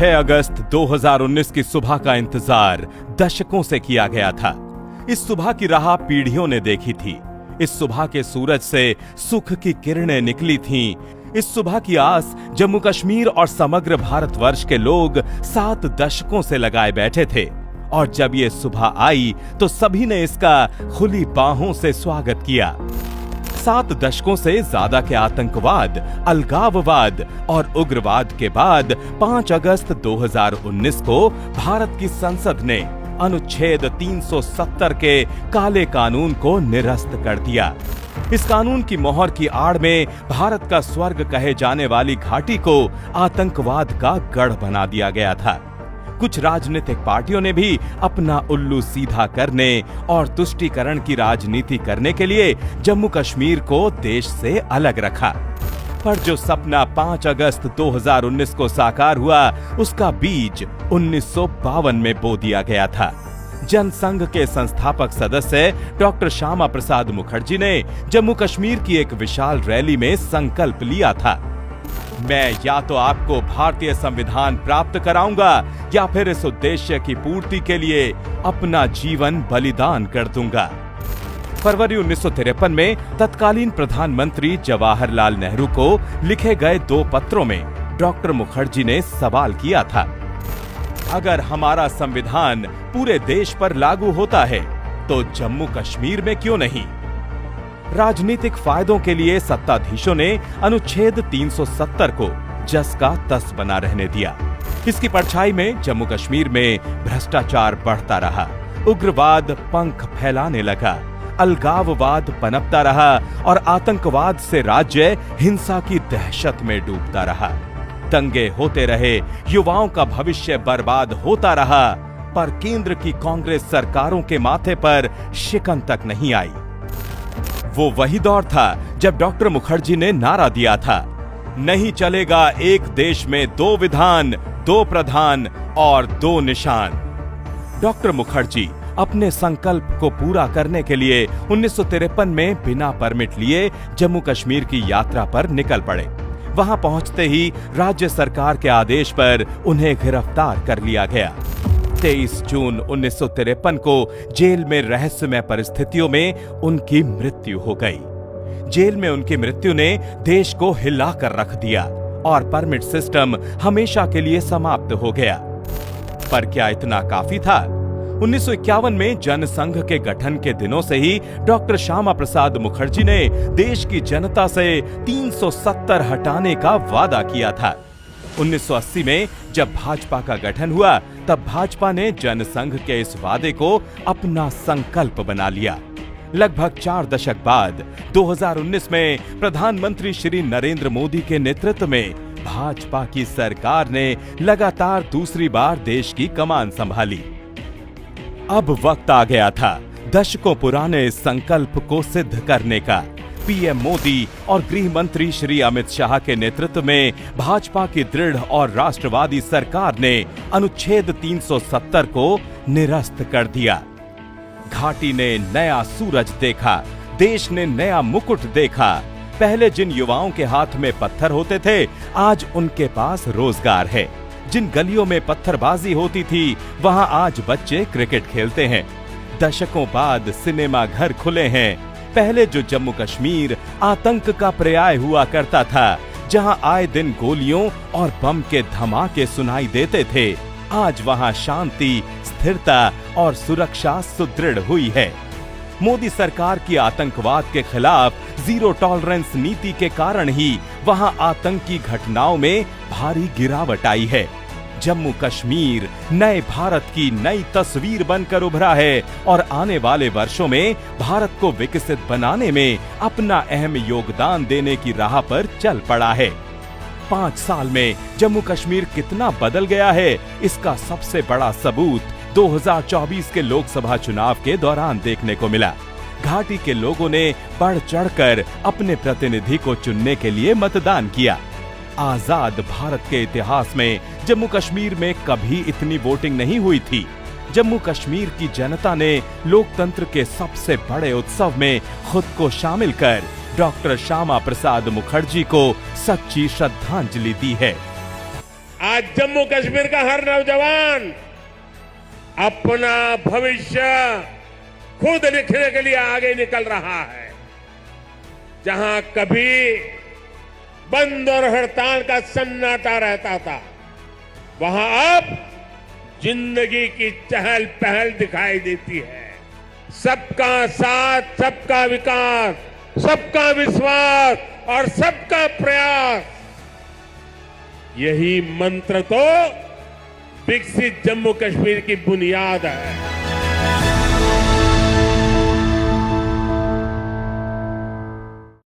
6 अगस्त 2019 की सुबह का इंतजार दशकों से किया गया था। इस सुबह की राह पीढ़ियों ने देखी थी। इस सुबह के सूरज से सुख की किरणें निकली थीं। इस सुबह की आस जम्मू कश्मीर और समग्र भारतवर्ष के लोग 7 दशकों से लगाए बैठे थे। और जब ये सुबह आई तो सभी ने इसका खुली बाहों से स्वागत किया। 7 दशकों से ज्यादा के आतंकवाद, अलगाववाद और उग्रवाद के बाद 5 अगस्त 2019 को भारत की संसद ने अनुच्छेद 370 के काले कानून को निरस्त कर दिया। इस कानून की मोहर की आड़ में भारत का स्वर्ग कहे जाने वाली घाटी को आतंकवाद का गढ़ बना दिया गया था। कुछ राजनीतिक पार्टियों ने भी अपना उल्लू सीधा करने और तुष्टीकरण की राजनीति करने के लिए जम्मू कश्मीर को देश से अलग रखा। पर जो सपना 5 अगस्त 2019 को साकार हुआ, उसका बीज 1952 में बो दिया गया था। जनसंघ के संस्थापक सदस्य डॉक्टर श्यामा प्रसाद मुखर्जी ने जम्मू कश्मीर की एक विशाल रैली में संकल्प लिया था, मैं या तो आपको भारतीय संविधान प्राप्त कराऊंगा या फिर इस उद्देश्य की पूर्ति के लिए अपना जीवन बलिदान कर दूंगा। फरवरी 1953 में तत्कालीन प्रधानमंत्री जवाहरलाल नेहरू को लिखे गए 2 पत्रों में डॉक्टर मुखर्जी ने सवाल किया था, अगर हमारा संविधान पूरे देश पर लागू होता है तो जम्मू कश्मीर में क्यों नहीं? राजनीतिक फायदों के लिए सत्ताधीशों ने अनुच्छेद 370 को जस का तस बना रहने दिया। इसकी परछाई में जम्मू कश्मीर में भ्रष्टाचार बढ़ता रहा, उग्रवाद पंख फैलाने लगा, अलगाववाद पनपता रहा और आतंकवाद से राज्य हिंसा की दहशत में डूबता रहा। दंगे होते रहे, युवाओं का भविष्य बर्बाद होता रहा, पर केंद्र की कांग्रेस सरकारों के माथे पर शिकन तक नहीं आई। वो वही दौर था जब डॉक्टर मुखर्जी ने नारा दिया था, नहीं चलेगा एक देश में 2 विधान, 2 प्रधान और 2 निशान। डॉक्टर मुखर्जी अपने संकल्प को पूरा करने के लिए 1953 में बिना परमिट लिए जम्मू कश्मीर की यात्रा पर निकल पड़े। वहां पहुंचते ही राज्य सरकार के आदेश पर उन्हें गिरफ्तार कर लिया गया। 23 जून 1953 को जेल में रहस्यमय परिस्थितियों में उनकी मृत्यु हो गई। जेल में उनकी मृत्यु ने देश को हिलाकर रख दिया और परमिट सिस्टम हमेशा के लिए समाप्त हो गया। पर क्या इतना काफी था? 1951 में जनसंघ के गठन के दिनों से ही डॉक्टर श्यामा प्रसाद मुखर्जी ने देश की जनता से 370 हटाने का वादा किया था। 1980 में जब भाजपा का गठन हुआ, तब भाजपा ने जनसंघ के इस वादे को अपना संकल्प बना लिया। लगभग 4 दशक बाद 2019 में प्रधानमंत्री श्री नरेंद्र मोदी के नेतृत्व में भाजपा की सरकार ने लगातार दूसरी बार देश की कमान संभाली। अब वक्त आ गया था दशकों पुराने इस संकल्प को सिद्ध करने का। पीएम मोदी और गृह मंत्री श्री अमित शाह के नेतृत्व में भाजपा की दृढ़ और राष्ट्रवादी सरकार ने अनुच्छेद 370 को निरस्त कर दिया। घाटी ने नया सूरज देखा, देश ने नया मुकुट देखा। पहले जिन युवाओं के हाथ में पत्थर होते थे, आज उनके पास रोजगार है। जिन गलियों में पत्थरबाजी होती थी, वहां आज बच्चे क्रिकेट खेलते हैं। दशकों बाद सिनेमा घर खुले हैं। पहले जो जम्मू कश्मीर आतंक का पर्याय हुआ करता था, जहां आए दिन गोलियों और बम के धमाके सुनाई देते थे, आज वहां शांति, स्थिरता और सुरक्षा सुदृढ़ हुई है। मोदी सरकार की आतंकवाद के खिलाफ जीरो टॉलरेंस नीति के कारण ही वहां आतंकी घटनाओं में भारी गिरावट आई है। जम्मू कश्मीर नए भारत की नई तस्वीर बनकर उभरा है और आने वाले वर्षों में भारत को विकसित बनाने में अपना अहम योगदान देने की राह पर चल पड़ा है। 5 साल में जम्मू कश्मीर कितना बदल गया है, इसका सबसे बड़ा सबूत 2024 के लोकसभा चुनाव के दौरान देखने को मिला। घाटी के लोगों ने बढ़ चढ़कर अपने प्रतिनिधि को चुनने के लिए मतदान किया। आजाद भारत के इतिहास में जम्मू कश्मीर में कभी इतनी वोटिंग नहीं हुई थी। जम्मू कश्मीर की जनता ने लोकतंत्र के सबसे बड़े उत्सव में खुद को शामिल कर डॉक्टर श्यामा प्रसाद मुखर्जी को सच्ची श्रद्धांजलि दी है। आज जम्मू कश्मीर का हर नौजवान अपना भविष्य खुद लिखने के लिए आगे निकल रहा है। जहां कभी बंद और हड़ताल का सन्नाटा रहता था, वहां अब जिंदगी की चहल पहल दिखाई देती है। सबका साथ, सबका विकास, सबका विश्वास और सबका प्रयास, यही मंत्र तो विकसित जम्मू कश्मीर की बुनियाद है।